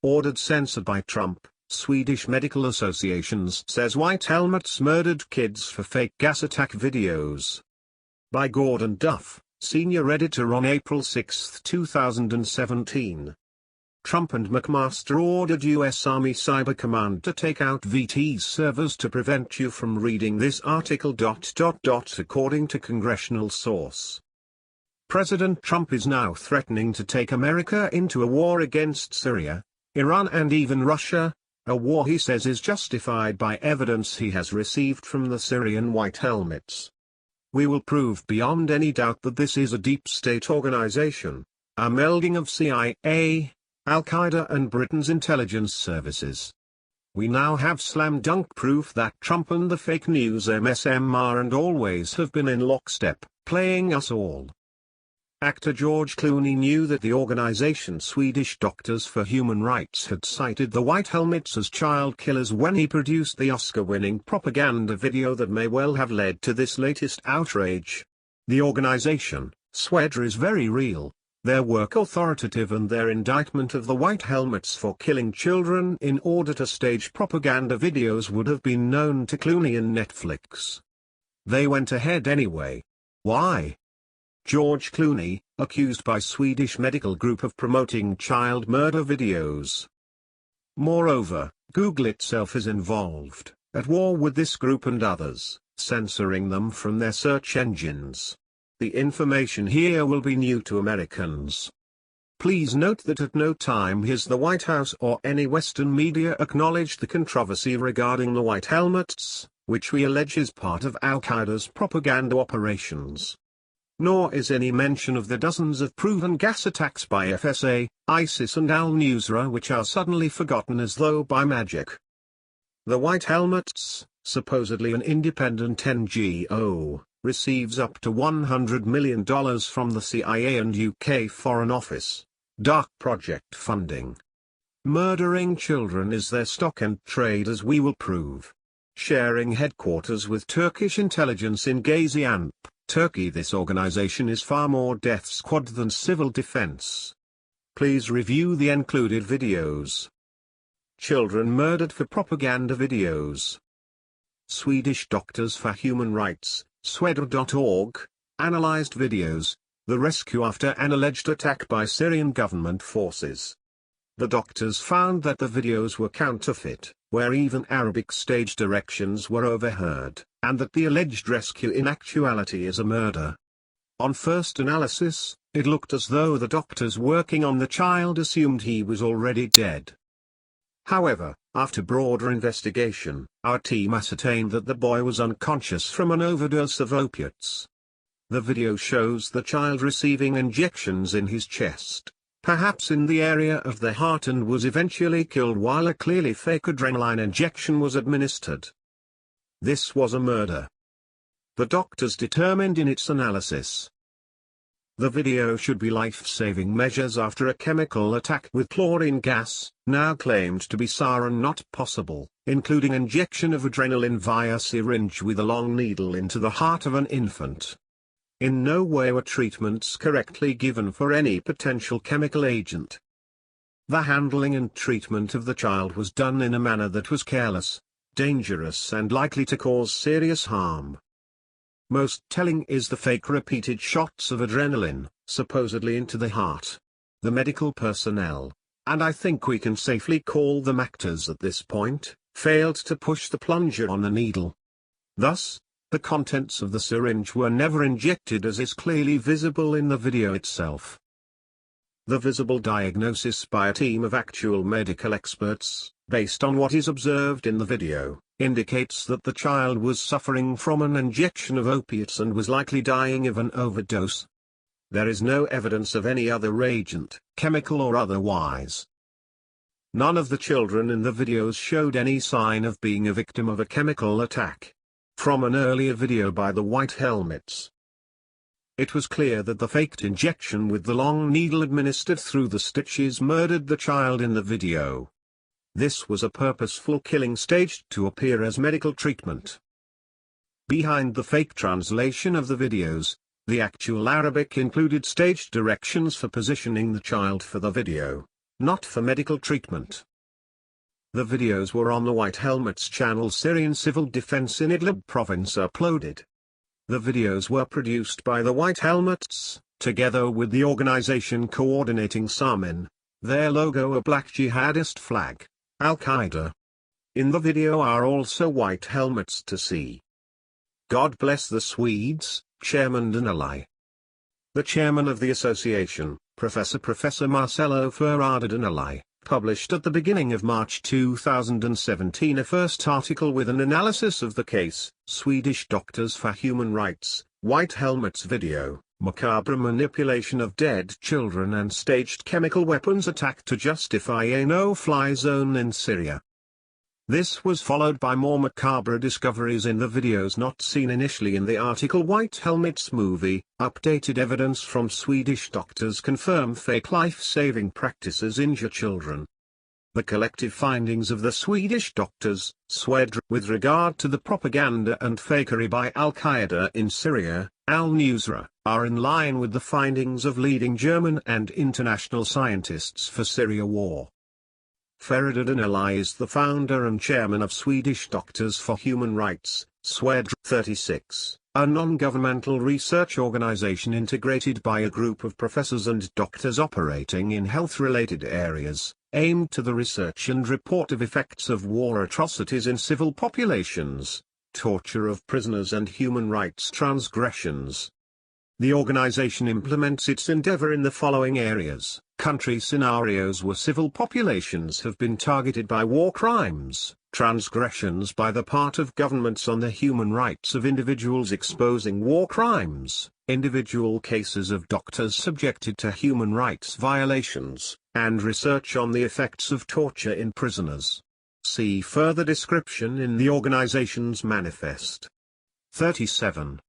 ordered censored by Trump. Swedish medical associations says white helmets murdered kids for fake gas attack videos. By Gordon Duff, senior editor on April 6, 2017. Trump and McMaster ordered U.S. Army Cyber Command to take out VT's servers to prevent you from reading this article. According to congressional source. President Trump is now threatening to take America into a war against Syria, Iran and even Russia, a war he says is justified by evidence he has received from the Syrian White Helmets. We will prove beyond any doubt that this is a deep state organization, a melding of CIA, Al-Qaeda and Britain's intelligence services. We now have slam dunk proof that Trump and the fake news MSM are and always have been in lockstep, playing us all. Actor George Clooney knew that the organization Swedish Doctors for Human Rights had cited the White Helmets as child killers when he produced the Oscar-winning propaganda video that may well have led to this latest outrage. The organization, Swedish, is very real, their work authoritative, and their indictment of the White Helmets for killing children in order to stage propaganda videos would have been known to Clooney and Netflix. They went ahead anyway. Why? George Clooney, accused by Swedish medical group of promoting child murder videos. Moreover, Google itself is involved, at war with this group and others, censoring them from their search engines. The information here will be new to Americans. Please note that at no time has the White House or any Western media acknowledged the controversy regarding the White Helmets, which we allege is part of Al-Qaeda's propaganda operations. Nor is any mention of the dozens of proven gas attacks by FSA, ISIS and al-Nusra which are suddenly forgotten as though by magic. The White Helmets, supposedly an independent NGO, receives up to $100 million from the CIA and UK Foreign Office, dark project funding. Murdering children is their stock and trade, as we will prove. Sharing headquarters with Turkish intelligence in Gaziantep, Turkey, this organization is far more death squad than civil defense. Please review the included videos. Children murdered for propaganda videos. Swedish Doctors for Human Rights, Sweden.org, analyzed videos, the rescue after an alleged attack by Syrian government forces. The doctors found that the videos were counterfeit, where even Arabic stage directions were overheard, and that the alleged rescue in actuality is a murder. On first analysis, it looked as though the doctors working on the child assumed he was already dead. However, after broader investigation, our team ascertained that the boy was unconscious from an overdose of opiates. The video shows the child receiving injections in his chest, perhaps in the area of the heart, and was eventually killed while a clearly fake adrenaline injection was administered. This was a murder. The doctors determined in its analysis. The video should be life-saving measures after a chemical attack with chlorine gas, now claimed to be sarin not possible, including injection of adrenaline via syringe with a long needle into the heart of an infant. In no way were treatments correctly given for any potential chemical agent. The handling and treatment of the child was done in a manner that was careless, dangerous and likely to cause serious harm. Most telling is the fake repeated shots of adrenaline, supposedly into the heart. The medical personnel, and I think we can safely call them actors at this point, failed to push the plunger on the needle. Thus, the contents of the syringe were never injected, as is clearly visible in the video itself. The visible diagnosis by a team of actual medical experts, based on what is observed in the video, indicates that the child was suffering from an injection of opiates and was likely dying of an overdose. There is no evidence of any other agent, chemical or otherwise. None of the children in the videos showed any sign of being a victim of a chemical attack. From an earlier video by the White Helmets, it was clear that the faked injection with the long needle administered through the stitches murdered the child in the video. This was a purposeful killing staged to appear as medical treatment. Behind the fake translation of the videos, the actual Arabic included staged directions for positioning the child for the video. not for medical treatment. The videos were on the White Helmets channel Syrian Civil Defense in Idlib province uploaded. The videos were produced by the White Helmets, together with the organization coordinating Samin. Their logo a black jihadist flag, Al-Qaeda. In the video are also White Helmets to see. God bless the Swedes, Chairman Danelai. The chairman of the association, Professor Marcello Ferrada Danelai, published at the beginning of March 2017 a first article with an analysis of the case, Swedish Doctors for Human Rights, White Helmets video, macabre manipulation of dead children and staged chemical weapons attack to justify a no-fly zone in Syria. This was followed by more macabre discoveries in the videos not seen initially in the article White Helmets movie. Updated evidence from Swedish doctors confirm fake life-saving practices injure children. The collective findings of the Swedish doctors, Swedr, with regard to the propaganda and fakery by Al-Qaeda in Syria, Al-Nusra, are in line with the findings of leading German and international scientists for Syria war. Ferrada Danelai is the founder and chairman of Swedish Doctors for Human Rights, Swedr 36, a non-governmental research organization integrated by a group of professors and doctors operating in health-related areas, aimed to the research and report of effects of war atrocities in civil populations, torture of prisoners and human rights transgressions. The organization implements its endeavor in the following areas: country scenarios where civil populations have been targeted by war crimes, transgressions by the part of governments on the human rights of individuals exposing war crimes, individual cases of doctors subjected to human rights violations, and research on the effects of torture in prisoners. See further description in the organization's manifest. 37.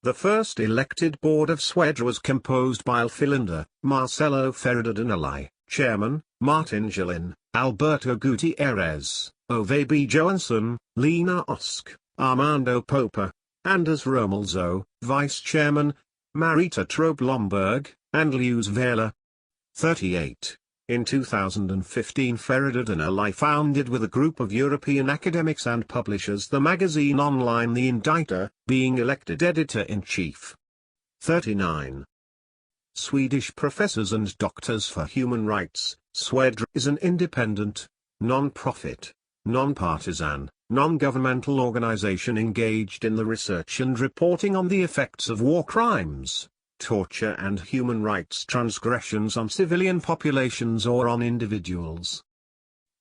The first elected board of Swedr was composed by Alfilinda, Marcello Ferrada Danelai, Chairman, Martin Gillin, Alberto Gutierrez, Ove B. Johansson, Lena Osk, Armando Popa, Anders Romelzo, Vice Chairman, Marita Trobe-Lomberg, and Luz Vela. 38. In 2015 Ferrada Danelai founded with a group of European academics and publishers the magazine online The Indicter, being elected editor-in-chief. 39. Swedish Professors and Doctors for Human Rights, Swedr is an independent, non-profit, non-partisan, non-governmental organization engaged in the research and reporting on the effects of war crimes, torture and human rights transgressions on civilian populations or on individuals.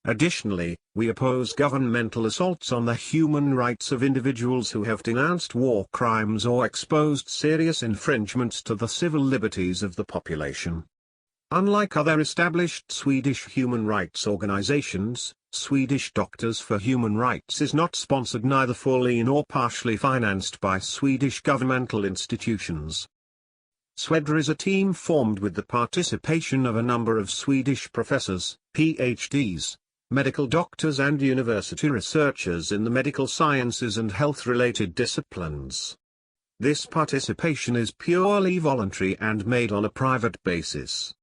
Additionally, we oppose governmental assaults on the human rights of individuals who have denounced war crimes or exposed serious infringements to the civil liberties of the population. Unlike other established Swedish human rights organizations, Swedish Doctors for Human Rights is not sponsored, neither fully nor partially financed by Swedish governmental institutions. Swedr is a team formed with the participation of a number of Swedish professors, PhDs, medical doctors and university researchers in the medical sciences and health-related disciplines. This participation is purely voluntary and made on a private basis.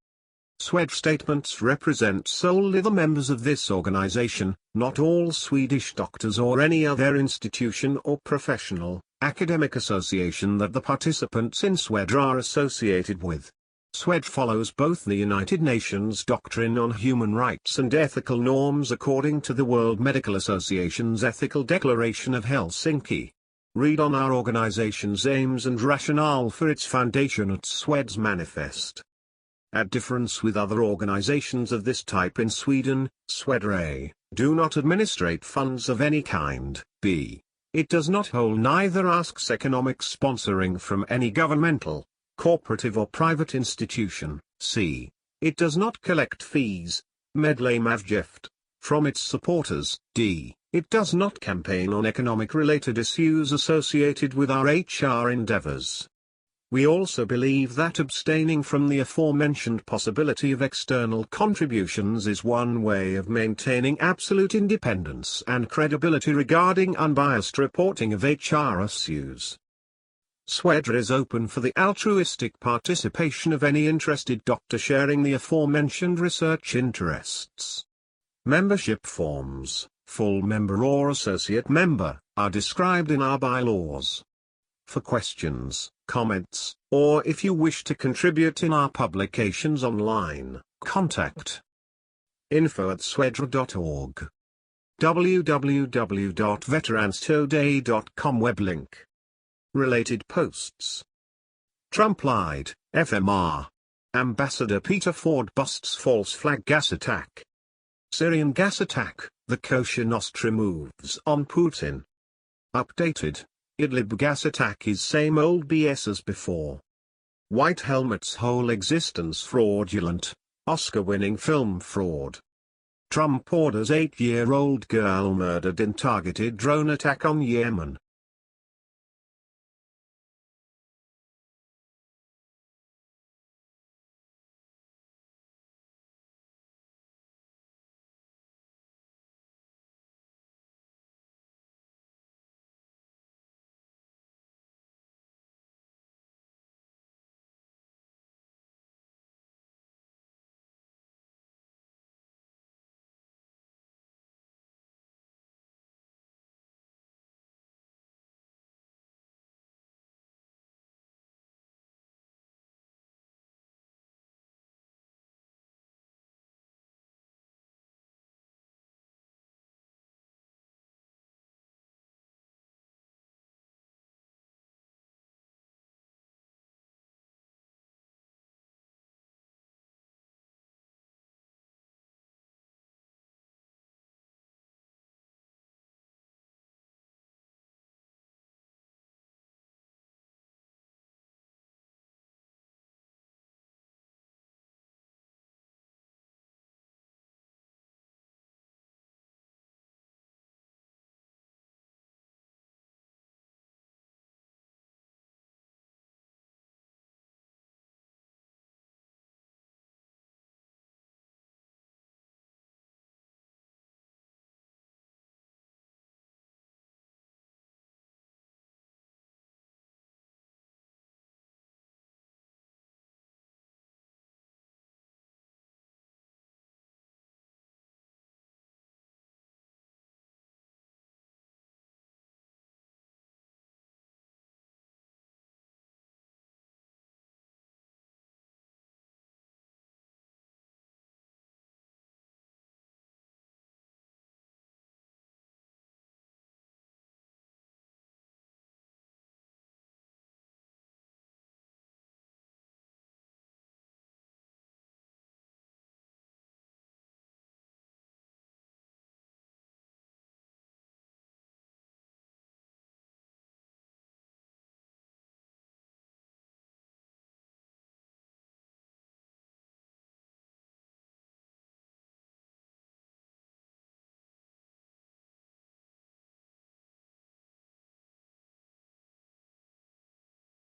Swedr statements represent solely the members of this organization, not all Swedish doctors or any other institution or professional, academic association that the participants in Swedr are associated with. Swedr follows both the United Nations Doctrine on Human Rights and ethical norms according to the World Medical Association's Ethical Declaration of Helsinki. Read on our organization's aims and rationale for its foundation at Swedr's manifest. At difference with other organizations of this type in Sweden, Swedr A. do not administrate funds of any kind, b. It does not hold neither asks economic sponsoring from any governmental, corporative or private institution, c. It does not collect fees, medlemsavgift, from its supporters, d. It does not campaign on economic-related issues associated with our HR endeavors. We also believe that abstaining from the aforementioned possibility of external contributions is one way of maintaining absolute independence and credibility regarding unbiased reporting of HR issues. Swedra is open for the altruistic participation of any interested doctor sharing the aforementioned research interests. Membership forms, full member or associate member, are described in our bylaws. For questions, comments, or if you wish to contribute in our publications online, contact info@swedra.org. www.veteranstoday.com web link. Related posts. Trump lied, FMR. Ambassador Peter Ford busts false flag gas attack. Syrian gas attack, the kosher Nostra moves on Putin. Updated. Idlib gas attack is same old BS as before. White Helmet's whole existence fraudulent, Oscar-winning film fraud. Trump orders 8-year-old girl murdered in targeted drone attack on Yemen.